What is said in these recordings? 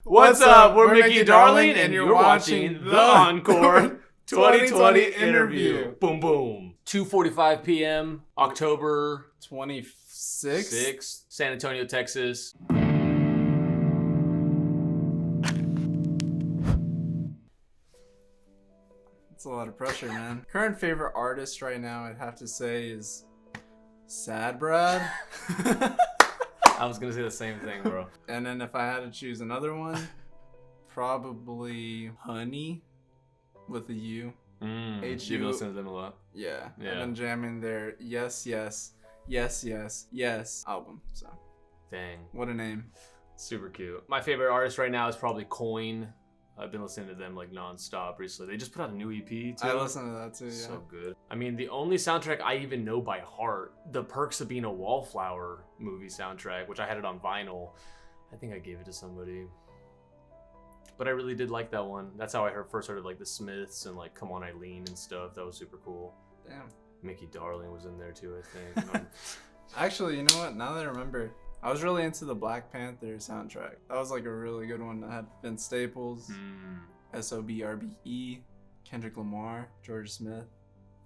What's up? We're Mickey Darling, and you're watching the Encore 2020 interview. Boom, boom. 2:45 p.m., October 26th, San Antonio, Texas. It's a lot of pressure, man. Current favorite artist right now, I'd have to say, is Sad Brad. I was gonna say the same thing, bro. And then if I had to choose another one, probably Honey with a U. You've been listening to them a lot. Yeah. I've been jamming their Yes album. So, dang, what a name. Super cute. My favorite artist right now is probably Coin. I've been listening to them like nonstop recently. They just put out a new EP too. I listen to that too, yeah. So good. I mean, the only soundtrack I even know by heart, The Perks of Being a Wallflower movie soundtrack, which I had it on vinyl. I think I gave it to somebody. But I really did like that one. That's how I first heard of like the Smiths and like Come On Eileen and stuff. That was super cool. Damn. Mickey Darling was in there too, I think. Actually, you know what? Now that I remember, I was really into the Black Panther soundtrack. That was like a really good one. That had Vince Staples, SOBRBE, Kendrick Lamar, George Smith.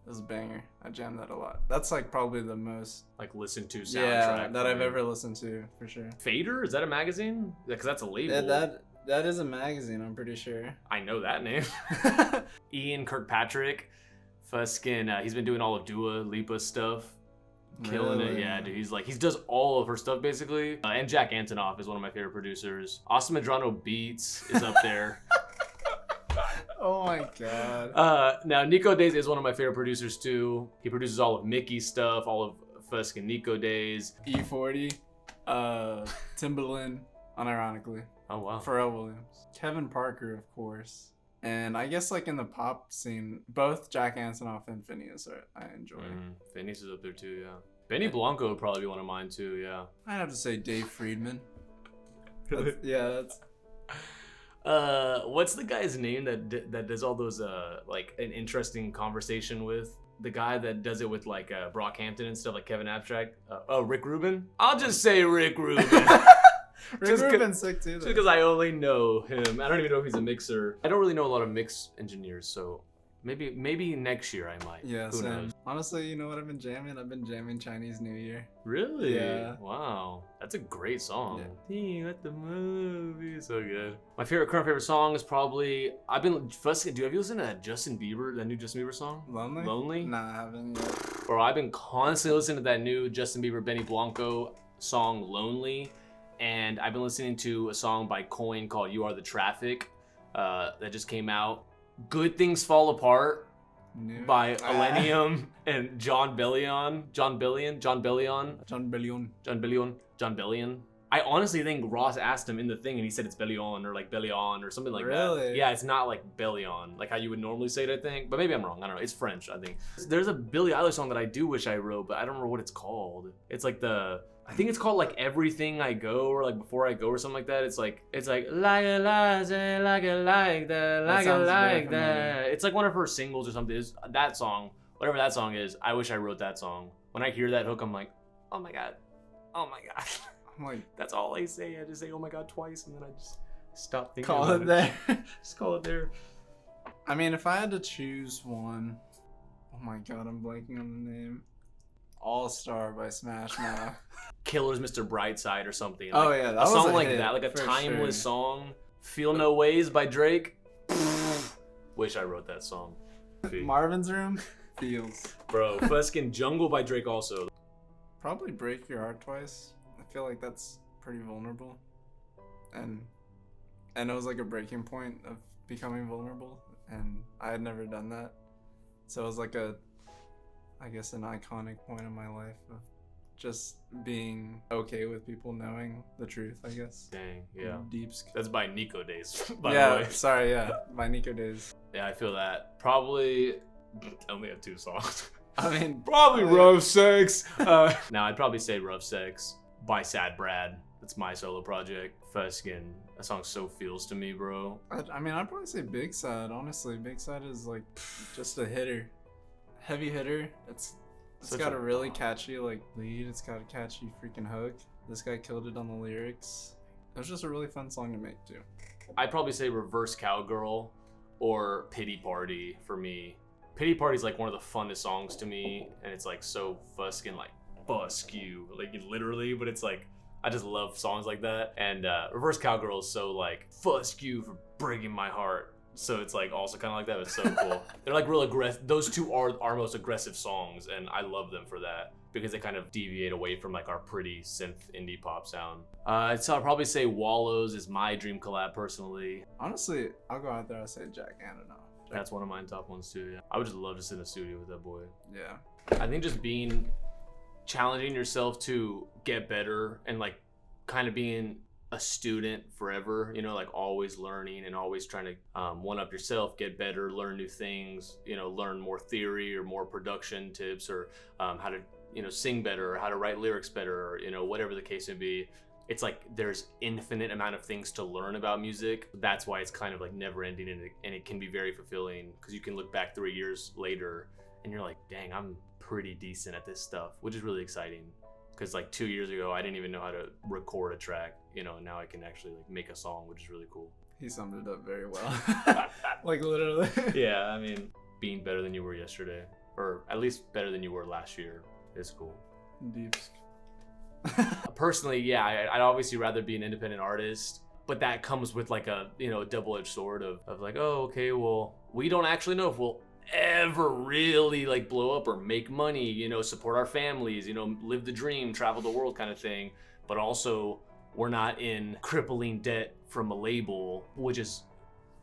It was a banger. I jammed that a lot. That's like probably the most like listened to soundtrack that I've ever listened to, for sure. Fader? Is that a magazine? Because that's a label. That is a magazine, I'm pretty sure. I know that name. Ian Kirkpatrick. Fuskin, he's been doing all of Dua Lipa's stuff. Killing it, yeah, dude. He does all of her stuff basically. And Jack Antonoff is one of my favorite producers. Austin Medrano Beats is up there. Oh my god. Now Nico Days is one of my favorite producers too. He produces all of Mickey's stuff, all of Fuskin Nico Days. E40, Timbaland, unironically. Oh wow. Pharrell Williams, Kevin Parker, of course. And I guess like in the pop scene, both Jack Antonoff and Phineas I enjoy. Phineas is up there too, yeah. Benny Blanco would probably be one of mine too, yeah. I'd have to say Dave Friedman. That's what's the guy's name that does all those like an interesting conversation with? The guy that does it with like Brockhampton and stuff, like Kevin Abstract. Rick Rubin? I'll just say Rick Rubin. Rick Rubin's sick too, though. Just because I only know him. I don't even know if he's a mixer. I don't really know a lot of mix engineers, so maybe next year I might. Yeah, Who knows? Honestly, you know what I've been jamming? I've been jamming Chinese New Year. Really? Yeah. Wow. That's a great song. Yeah. Let the movie. So good. My current favorite song is probably have you listened to that Justin new Justin Bieber song? Lonely? Nah, I haven't yet. Bro, I've been constantly listening to that new Justin Bieber Benny Blanco song Lonely. And I've been listening to a song by Coin called You Are the Traffic that just came out. Good Things Fall Apart by Elenium and John Bellion. I honestly think Ross asked him in the thing and he said it's Bellion or like Bellion or something like that. Yeah, it's not like Bellion, like how you would normally say it, I think. But maybe I'm wrong. I don't know. It's French, I think. There's a Billie Eilish song that I do wish I wrote, but I don't remember what it's called. It's like I think it's called like Everything I Go or like Before I Go or something like that. It's like like that. It's like one of her singles or something. It's that song, whatever that song is. I wish I wrote that song. When I hear that hook, I'm like, oh my god. I'm like, that's all I say. I just say, oh my god, twice, and then I just stop thinking about it. Just call it there. I mean, if I had to choose one, oh my god, I'm blanking on the name. All Star by Smash Mouth. Killer's Mr. Brightside or something. Oh yeah, that a song like hit, that, like a timeless song. Feel No Ways by Drake. Wish I wrote that song. Marvin's Room. Feels. Bro, Fuskin Jungle by Drake also. Probably Break Your Heart Twice. I feel like that's pretty vulnerable, and it was like a breaking point of becoming vulnerable, and I had never done that, so it was like I guess an iconic point in my life of just being okay with people knowing the truth, I guess. Dang, yeah. Deeps. That's by Nico Days, by the way. Sorry, by Nico Days. Yeah, I feel that. Probably, I only have 2 songs. I mean, probably Rough Sex. Now, I'd probably say Rough Sex by Sad Brad. That's my solo project. Fuskin. That song so feels to me, bro. I mean, I'd probably say Big Side, honestly. Big Side is like just a hitter. Heavy hitter. It's got a really catchy like lead. It's got a catchy freaking hook. This guy killed it on the lyrics. It was just a really fun song to make too. I'd probably say Reverse Cowgirl or Pity Party for me. Pity Party is like one of the funnest songs to me, and it's like so fuskin' like fusk you, like literally, but it's like I just love songs like that. And Reverse Cowgirl is so like fusk you for breaking my heart. So it's like also kind of like that. It's so cool. They're like real aggressive. Those two are our most aggressive songs, and I love them for that because they kind of deviate away from like our pretty synth indie pop sound. So I'll probably say Wallows is my dream collab personally. Honestly, I'll go out there and say Jack Antonoff. That's one of my top ones too. Yeah, I would just love to sit in a studio with that boy. Yeah, I think just challenging yourself to get better and like kind of being a student forever, you know, like always learning and always trying to one up yourself, get better, learn new things, you know, learn more theory or more production tips or how to, you know, sing better or how to write lyrics better or, you know, whatever the case may be. It's like there's infinite amount of things to learn about music. That's why it's kind of like never ending, and it can be very fulfilling because you can look back 3 years later and you're like, dang, I'm pretty decent at this stuff, which is really exciting. Because like 2 years ago, I didn't even know how to record a track, you know, and now I can actually like make a song, which is really cool. He summed it up very well. Like literally. Yeah, I mean, being better than you were yesterday, or at least better than you were last year, is cool. Deep. Personally, yeah, I'd obviously rather be an independent artist, but that comes with like a, you know, double-edged sword of like, oh, okay, well, we don't actually know if we'll ever really like blow up or make money, you know, support our families, you know, live the dream, travel the world kind of thing. But also we're not in crippling debt from a label, which is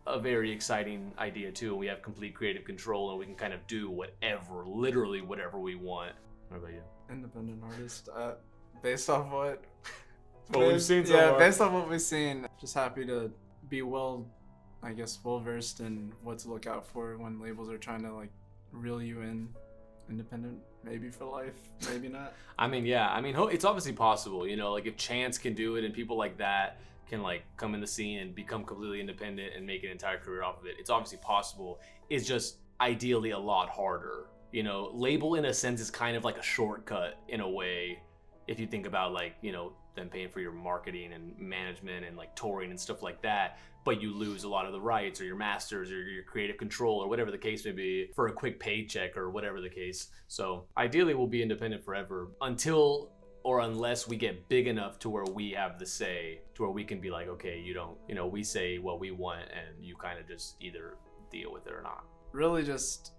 a very exciting idea too. We have complete creative control and we can kind of do whatever, literally whatever we want. What about you? Independent artist, based off what we've seen so yeah, far. based off what we've seen, just happy to be well versed in what to look out for when labels are trying to like reel you in. Independent, maybe for life, maybe not. I mean, yeah, I mean, it's obviously possible, you know, like if Chance can do it and people like that can like come in the scene and become completely independent and make an entire career off of it, it's obviously possible. It's just ideally a lot harder, you know. Label in a sense is kind of like a shortcut in a way if you think about like, you know, them paying for your marketing and management and like touring and stuff like that, but you lose a lot of the rights or your masters or your creative control or whatever the case may be for a quick paycheck or whatever the case. So ideally we'll be independent forever until or unless we get big enough to where we have the say, to where we can be like, okay, you don't, you know, we say what we want and you kind of just either deal with it or not. Really just,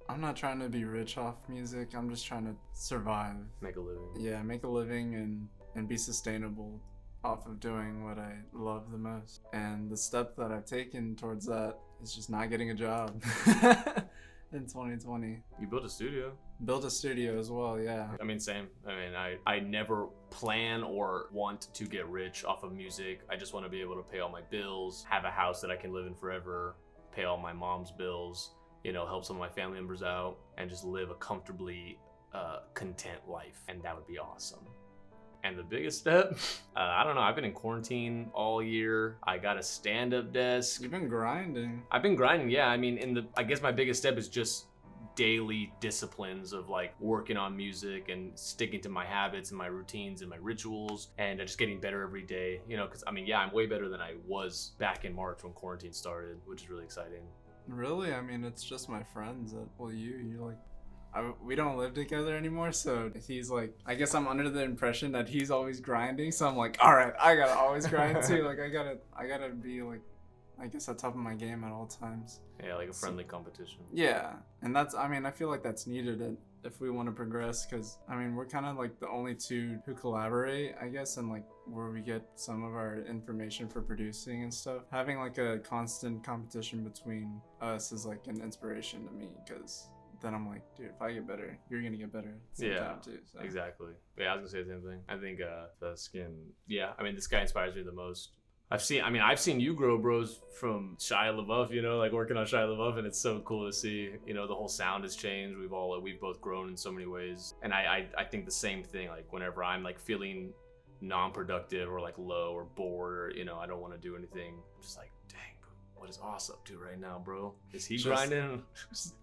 I'm not trying to be rich off music. I'm just trying to survive. Make a living. Yeah, make a living and be sustainable off of doing what I love the most. And the step that I've taken towards that is just not getting a job in 2020. You built a studio. Built a studio as well, yeah. I mean, same. I mean, I never plan or want to get rich off of music. I just want to be able to pay all my bills, have a house that I can live in forever, pay all my mom's bills, you know, help some of my family members out, and just live a comfortably content life. And that would be awesome. And the biggest step, I don't know, I've been in quarantine all year. I got a stand-up desk. You've been grinding. I've been grinding, yeah. I mean, I guess my biggest step is just daily disciplines of like working on music and sticking to my habits and my routines and my rituals and just getting better every day, you know, because I mean, yeah, I'm way better than I was back in March when quarantine started, which is really exciting. Really? I mean, it's just my friends that, well, you're like, we don't live together anymore, so he's like, I guess I'm under the impression that he's always grinding, so I'm like, all right, I gotta always grind too. Like I gotta be like, I guess at top of my game at all times. Yeah, like a friendly competition. Yeah, and that's, I mean, I feel like that's needed if we want to progress, because I mean, we're kind of like the only two who collaborate, I guess, and like where we get some of our information for producing and stuff. Having like a constant competition between us is like an inspiration to me, because then I'm like, dude, if I get better, you're gonna get better at the same time too. So. Exactly. Yeah, I was gonna say the same thing. I think the skin. Yeah, I mean, this guy inspires me the most. I've seen you grow, bros, from Shia LaBeouf, you know, like working on Shia LaBeouf, and it's so cool to see, you know, the whole sound has changed. We've both grown in so many ways. And I think the same thing, like whenever I'm like feeling non-productive or like low or bored or, you know, I don't want to do anything, I'm just like, dang, What is Oz up to right now, bro? Is he Just grinding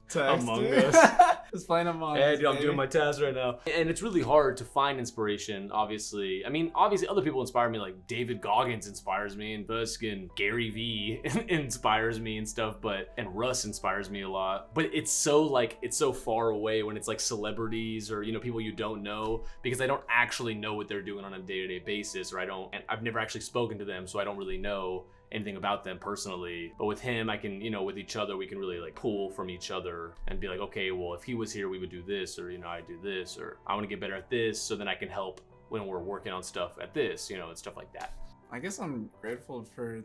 Text, Among dude. Us? Just playing Among Us. Hey, dude, I'm baby. doing my task right now. And it's really hard to find inspiration, obviously. I mean, obviously other people inspire me, like David Goggins inspires me, and Buskin, Gary Vee inspires me and stuff, and Russ inspires me a lot. But it's so far away when it's like celebrities or, people you don't know, because I don't actually know what they're doing on a day-to-day basis, or and I've never actually spoken to them, so I don't really know anything about them personally. But with him, I can, with each other, we can really like pull from each other and be like, okay, well, if he was here, we would do this, or, I do this, or I want to get better at this, so then I can help when we're working on stuff at this, and stuff like that. I guess I'm grateful for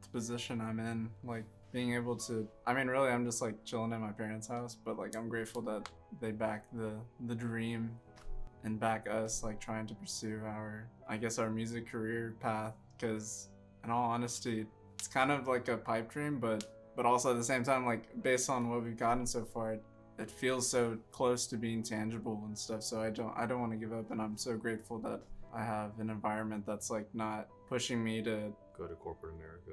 the position I'm in, like being able to, I mean, really, I'm just like chilling at my parents' house, but like I'm grateful that they back the dream and back us, like trying to pursue our music career path, because in all honesty, it's kind of like a pipe dream, but also at the same time, like based on what we've gotten so far, it feels so close to being tangible and stuff. So I don't want to give up, and I'm so grateful that I have an environment that's like not pushing me to go to corporate America.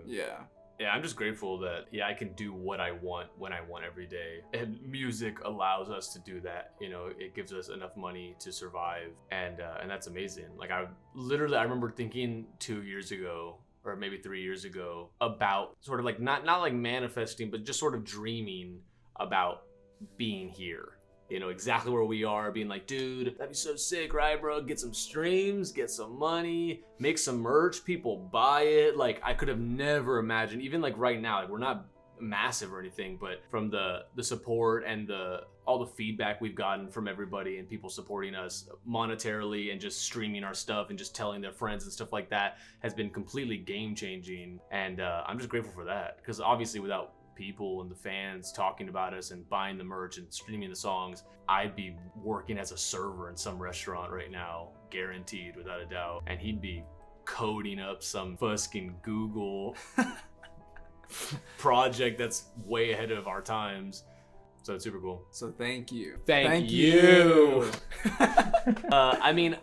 Yeah, I'm just grateful that I can do what I want when I want every day, and music allows us to do that. It gives us enough money to survive, and that's amazing. Like I remember thinking 2 years ago, or maybe 3 years ago, about sort of like not like manifesting, but just sort of dreaming about being here. Exactly where we are, being like, dude, that'd be so sick, right, bro? Get some streams, get some money, make some merch, people buy it. Like, I could have never imagined, even like right now, like we're not massive or anything, but from the support and all the feedback we've gotten from everybody, and people supporting us monetarily and just streaming our stuff and just telling their friends and stuff like that, has been completely game changing. And I'm just grateful for that, because obviously without people and the fans talking about us and buying the merch and streaming the songs, I'd be working as a server in some restaurant right now, guaranteed, without a doubt. And he'd be coding up some fucking Google project that's way ahead of our times. So it's super cool. so thank you. Thank you. I mean,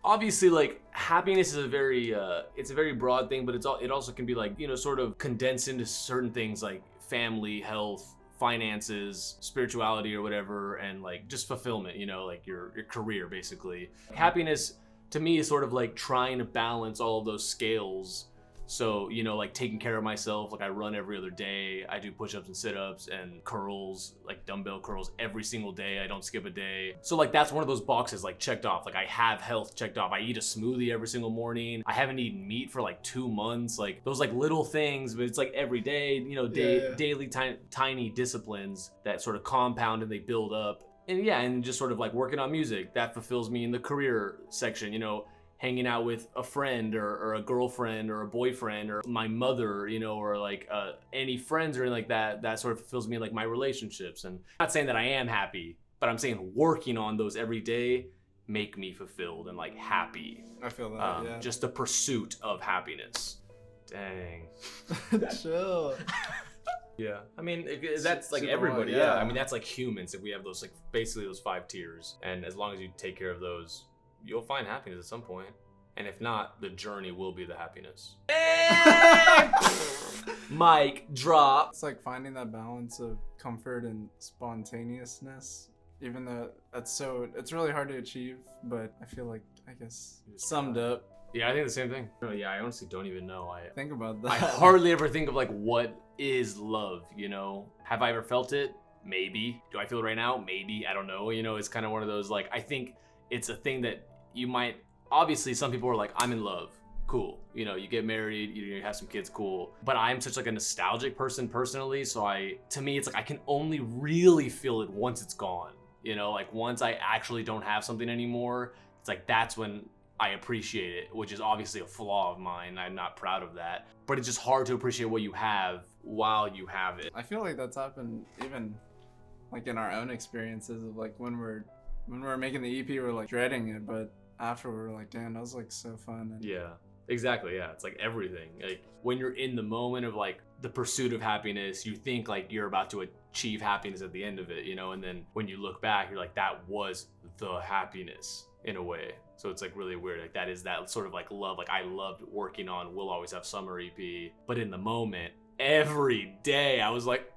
obviously, like, happiness is it's a very broad thing, but it also can be like, sort of condensed into certain things like family, health, finances, spirituality, or whatever, and like just fulfillment, like your career, basically. Happiness to me is sort of like trying to balance all of those scales. So, like taking care of myself, like I run every other day. I do push-ups and sit-ups and curls, like dumbbell curls every single day. I don't skip a day. So like that's one of those boxes like checked off. Like I have health checked off. I eat a smoothie every single morning. I haven't eaten meat for like 2 months. Like those like little things, but it's like every day, daily tiny disciplines that sort of compound and they build up. And just sort of like working on music, that fulfills me in the career section, hanging out with a friend or a girlfriend or a boyfriend or my mother, or like any friends or anything like that sort of fulfills me in like my relationships. And I'm not saying that I am happy, but I'm saying working on those every day make me fulfilled and like happy. I feel that, yeah. Just the pursuit of happiness. Dang. Chill. Yeah, I mean, that's like everybody. Yeah, I mean, that's like humans. If we have those, like basically those 5 tiers, and as long as you take care of those, you'll find happiness at some point. And if not, the journey will be the happiness. Mic drop. It's like finding that balance of comfort and spontaneousness, even though it's really hard to achieve, but I feel like, I guess, summed up. Yeah, I think the same thing. Oh, yeah, I honestly don't even know. Think about that. I hardly ever think of like what is love, Have I ever felt it? Maybe. Do I feel it right now? Maybe. I don't know. It's kind of one of those, like, I think it's a thing that you might, obviously some people are like, I'm in love. Cool. You get married, you have some kids, cool. But I'm such like a nostalgic person personally. So to me, it's like I can only really feel it once it's gone. Like once I actually don't have something anymore, it's like that's when I appreciate it, which is obviously a flaw of mine. I'm not proud of that. But it's just hard to appreciate what you have while you have it. I feel like that's happened even like in our own experiences of like when we're making the EP, we're like dreading it, but after we're like, damn, that was like so fun. And yeah, exactly. Yeah, it's like everything. Like when you're in the moment of like the pursuit of happiness, you think like you're about to achieve happiness at the end of it, and then when you look back, you're like, that was the happiness in a way. So it's like really weird. Like that is that sort of like love. Like I loved working on We'll Always Have Summer EP, but in the moment, every day. I was like,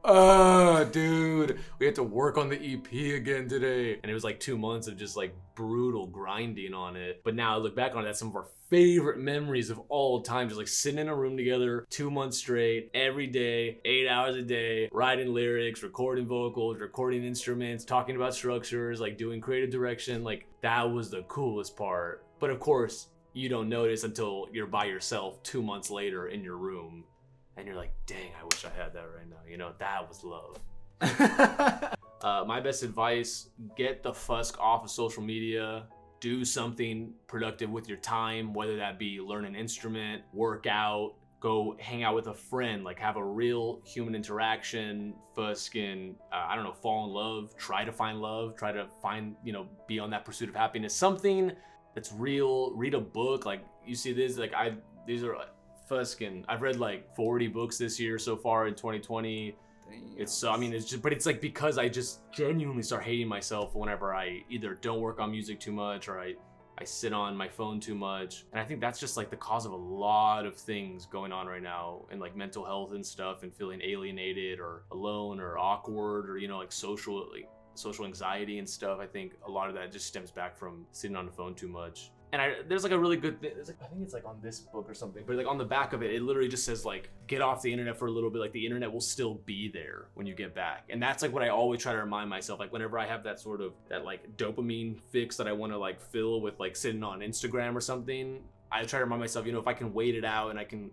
dude, we had to work on the EP again today. And it was like 2 months of just like brutal grinding on it. But now I look back on it, that's some of our favorite memories of all time. Just like sitting in a room together 2 months straight, every day, 8 hours a day, writing lyrics, recording vocals, recording instruments, talking about structures, like doing creative direction. Like that was the coolest part. But of course, you don't notice until you're by yourself 2 months later in your room. And you're like, dang, I wish I had that right now. You know, that was love. My best advice, get the fusk off of social media. Do something productive with your time, whether that be learn an instrument, work out, go hang out with a friend, like have a real human interaction, fusk and, I don't know, fall in love, try to find love, try to find, you know, be on that pursuit of happiness. Something that's real, read a book. Like you see this, like these are fuskin'. I've read like 40 books this year so far in 2020. Damn. It's so, I mean, it's just, but it's like because I just genuinely start hating myself whenever I either don't work on music too much or I sit on my phone too much. And I think that's just like the cause of a lot of things going on right now and like mental health and stuff and feeling alienated or alone or awkward or, you know, like social anxiety and stuff. I think a lot of that just stems back from sitting on the phone too much. And there's like a really good thing. I think it's like on this book or something, but like on the back of it, it literally just says like, get off the internet for a little bit. Like the internet will still be there when you get back. And that's like what I always try to remind myself. Like whenever I have that sort of, that like dopamine fix that I want to like fill with like sitting on Instagram or something, I try to remind myself, you know, if I can wait it out and I can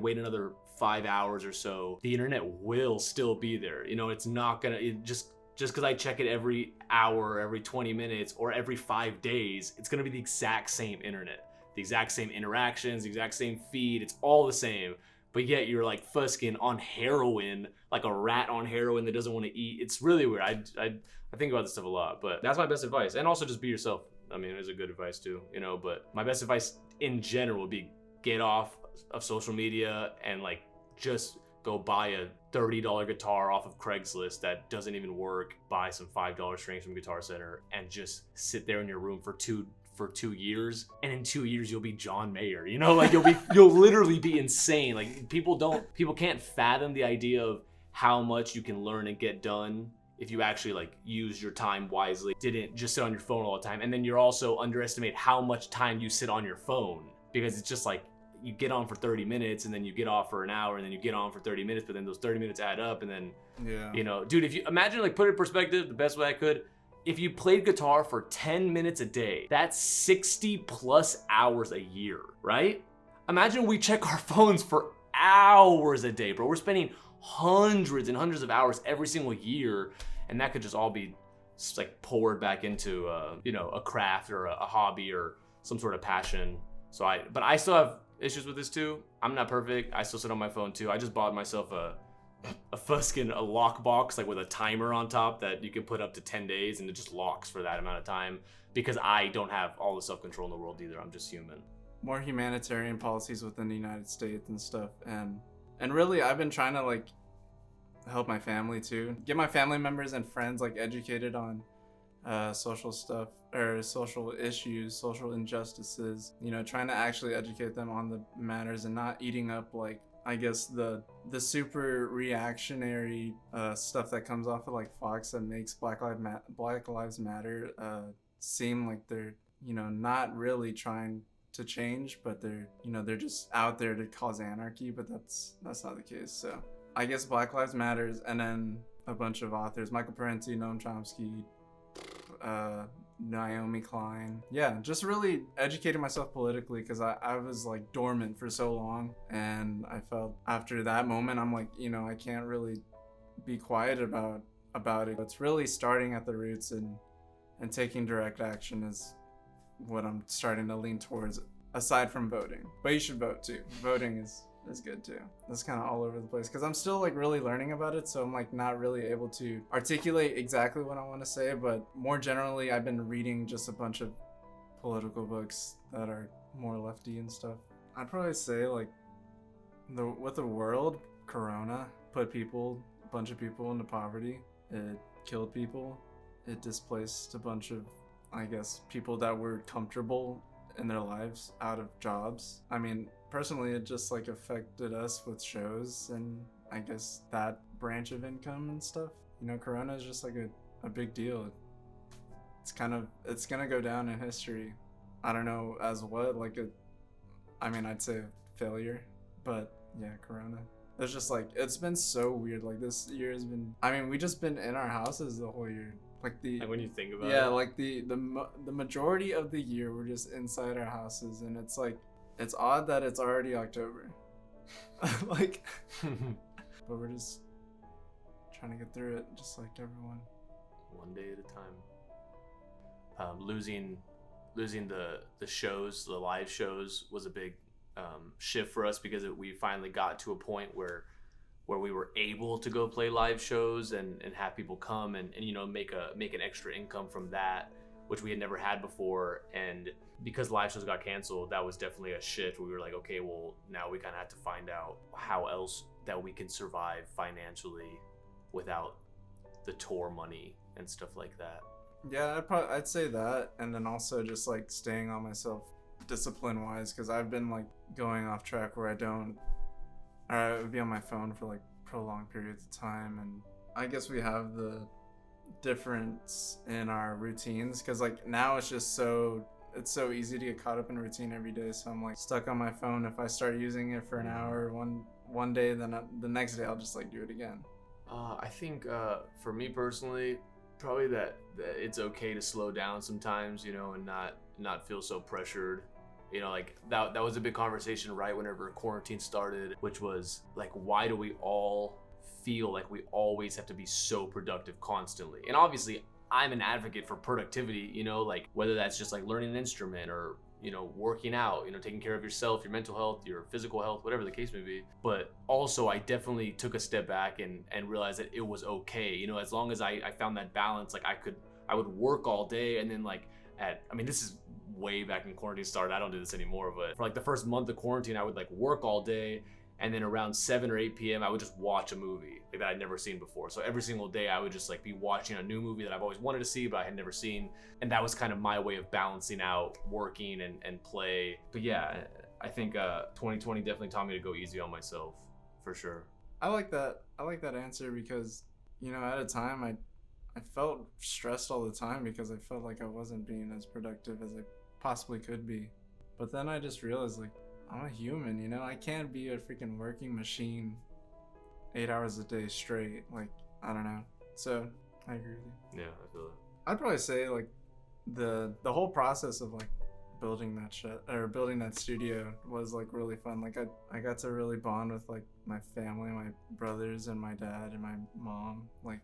wait another 5 hours or so, the internet will still be there. You know, it's not gonna, just because I check it every hour, every 20 minutes, or every 5 days, it's gonna be the exact same internet, the exact same interactions, the exact same feed, it's all the same. But yet you're like fusking on heroin, like a rat on heroin that doesn't want to eat. It's really weird. I think about this stuff a lot, but that's my best advice. And also just be yourself. I mean, it's a good advice too, you know, but my best advice in general would be get off of social media and like just go buy a $30 guitar off of Craigslist that doesn't even work, buy some $5 strings from Guitar Center, and just sit there in your room for 2 years, and in 2 years you'll be John Mayer. You know, like you'll literally be insane. Like people can't fathom the idea of how much you can learn and get done if you actually like use your time wisely, didn't just sit on your phone all the time. And then you're also underestimate how much time you sit on your phone, because it's just like, you get on for 30 minutes and then you get off for an hour and then you get on for 30 minutes, but then those 30 minutes add up. And then, you know, dude, if you imagine, like, put it in perspective the best way I could, if you played guitar for 10 minutes a day, that's 60 plus hours a year, right? Imagine we check our phones for hours a day, bro. We're spending hundreds and hundreds of hours every single year, and that could just all be like poured back into, you know, a craft or a hobby or some sort of passion. But I still have issues with this too. I'm not perfect. I still sit on my phone too. I just bought myself a lockbox, like with a timer on top that you can put up to 10 days and it just locks for that amount of time, because I don't have all the self-control in the world either. I'm just human. More humanitarian policies within the United States and stuff. And really, I've been trying to like help my family too. Get my family members and friends like educated on social stuff or social issues, social injustices, you know, trying to actually educate them on the matters and not eating up like, I guess, the super reactionary stuff that comes off of like Fox that makes Black Lives Matter seem like they're, you know, not really trying to change, but they're just out there to cause anarchy, but that's not the case. So I guess Black Lives Matters, and then a bunch of authors, Michael Parenti, Noam Chomsky, Naomi Klein. Yeah, just really educating myself politically, because I was like dormant for so long, and I felt after that moment I'm like, you know, I can't really be quiet about it. It's really starting at the roots and taking direct action is what I'm starting to lean towards, aside from voting. But you should vote too. Voting is good too. That's kind of all over the place because I'm still like really learning about it, so I'm like not really able to articulate exactly what I want to say. But more generally, I've been reading just a bunch of political books that are more lefty and stuff. I'd probably say like with the world, Corona put a bunch of people into poverty. It killed people. It displaced a bunch of, I guess, people that were comfortable in their lives out of jobs. I mean, personally, it just like affected us with shows and I guess that branch of income and stuff. You know, Corona is just like a big deal. It's gonna go down in history. I don't know as what, like I'd say failure, but yeah, Corona. It's just like, it's been so weird. Like this year has been, we just been in our houses the whole year. Like when you think about it. Yeah, like the majority of the year we're just inside our houses, and it's like, it's odd that it's already October. Like, but we're just trying to get through it, just like everyone. One day at a time. Losing the shows, the live shows, was a big shift for us, because we finally got to a point where we were able to go play live shows and have people come and you know, make an extra income from that, which we had never had before. And because live shows got canceled, that was definitely a shift. We were like, okay, well, now we kind of have to find out how else that we can survive financially without the tour money and stuff like that. Yeah, I'd say that, and then also just like staying on myself discipline wise, because I've been like going off track where I would be on my phone for like prolonged periods of time. And I guess we have the difference in our routines, because like now it's so easy to get caught up in a routine every day. So I'm like stuck on my phone. If I start using it for an hour one day, then the next day I'll just like do it again. I think for me personally, probably that it's okay to slow down sometimes, you know, and not feel so pressured. You know, like that was a big conversation right whenever quarantine started, which was like, why do we all feel like we always have to be so productive constantly? And obviously I'm an advocate for productivity, you know, like whether that's just like learning an instrument or, you know, working out, you know, taking care of yourself, your mental health, your physical health, whatever the case may be. But also I definitely took a step back and realized that it was okay, you know, as long as I found that balance. Like I would work all day, and then like this is way back in quarantine started. I don't do this anymore, but for like the first month of quarantine, I would like work all day, and then around 7 or 8 p.m. I would just watch a movie like that I'd never seen before. So every single day I would just like be watching a new movie that I've always wanted to see but I had never seen, and that was kind of my way of balancing out working and play. But yeah, I think 2020 definitely taught me to go easy on myself, for sure. I like that answer, because, you know, at a time I felt stressed all the time because I felt like I wasn't being as productive as I possibly could be. But then I just realized, like, I'm a human, you know? I can't be a freaking working machine 8 hours a day straight. Like, I don't know. So I agree with you. Yeah, I feel it. I'd probably say like the whole process of like building that studio was like really fun. Like I got to really bond with like my family, my brothers and my dad and my mom. Like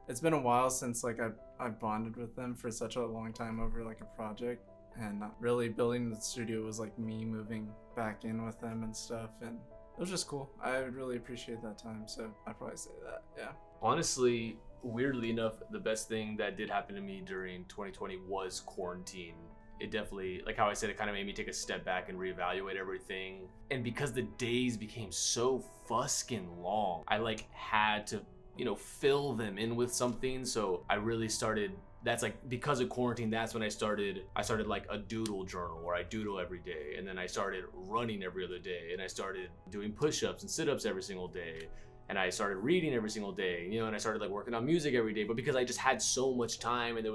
it's been a while since like I've bonded with them for such a long time over like a project, and really building the studio was like me moving back in with them and stuff, and it was just cool. I would really appreciate that time, so I'd probably say that. Yeah. Honestly, weirdly enough, the best thing that did happen to me during 2020 was quarantine. It definitely, like how I said, it kind of made me take a step back and reevaluate everything. And because the days became so fuskin' long, I like had to, you know, fill them in with something. So I really started, that's like, because of quarantine, that's when I started like a doodle journal where I doodle every day. And then I started running every other day, and I started doing push-ups and sit-ups every single day. And I started reading every single day, you know, and I started like working on music every day. But because I just had so much time, and there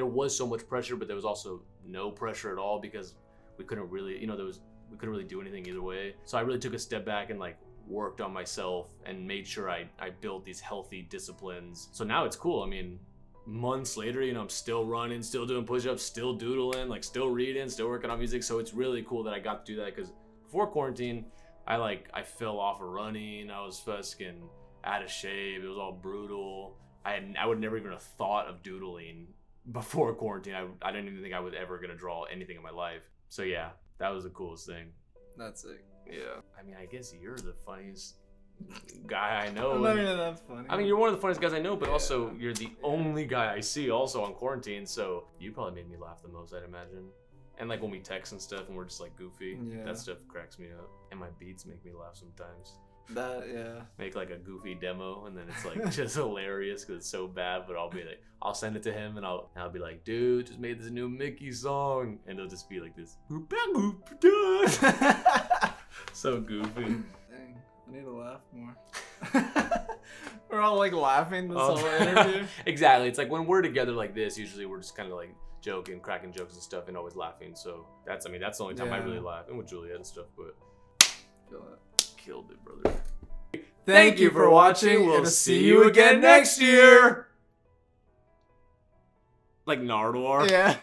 was so much pressure, but there was also no pressure at all, because we couldn't really, you know, we couldn't really do anything either way. So I really took a step back and like worked on myself and made sure I built these healthy disciplines. So now it's cool. I mean, months later, you know, I'm still running, still doing push-ups, still doodling, like still reading, still working on music. So it's really cool that I got to do that, because before quarantine, I fell off of running. I was fucking out of shape. It was all brutal. I would never even have thought of doodling before quarantine. I didn't even think I was ever gonna draw anything in my life. So yeah, that was the coolest thing. That's it. Yeah. I mean, I guess you're the funniest guy I know. I'm not even that funny. I mean, you're one of the funniest guys I know, but also you're the only guy I see also on quarantine. So you probably made me laugh the most, I'd imagine. And like when we text and stuff and we're just like goofy, that stuff cracks me up. And my beats make me laugh sometimes. Make like a goofy demo, and then it's like just hilarious because it's so bad. But I'll send it to him, and I'll be like, dude, just made this new Mickey song, and it'll just be like this. So goofy. Dang. I need to laugh more. We're all like laughing this whole interview. Exactly. It's like when we're together like this, usually we're just kind of like joking, cracking jokes and stuff, and always laughing. So that's the only time I really laugh, and with Juliet and stuff. But Feel that. killed it, brother. Thank you for watching. We'll see you again next year. Like Nardwar. Yeah.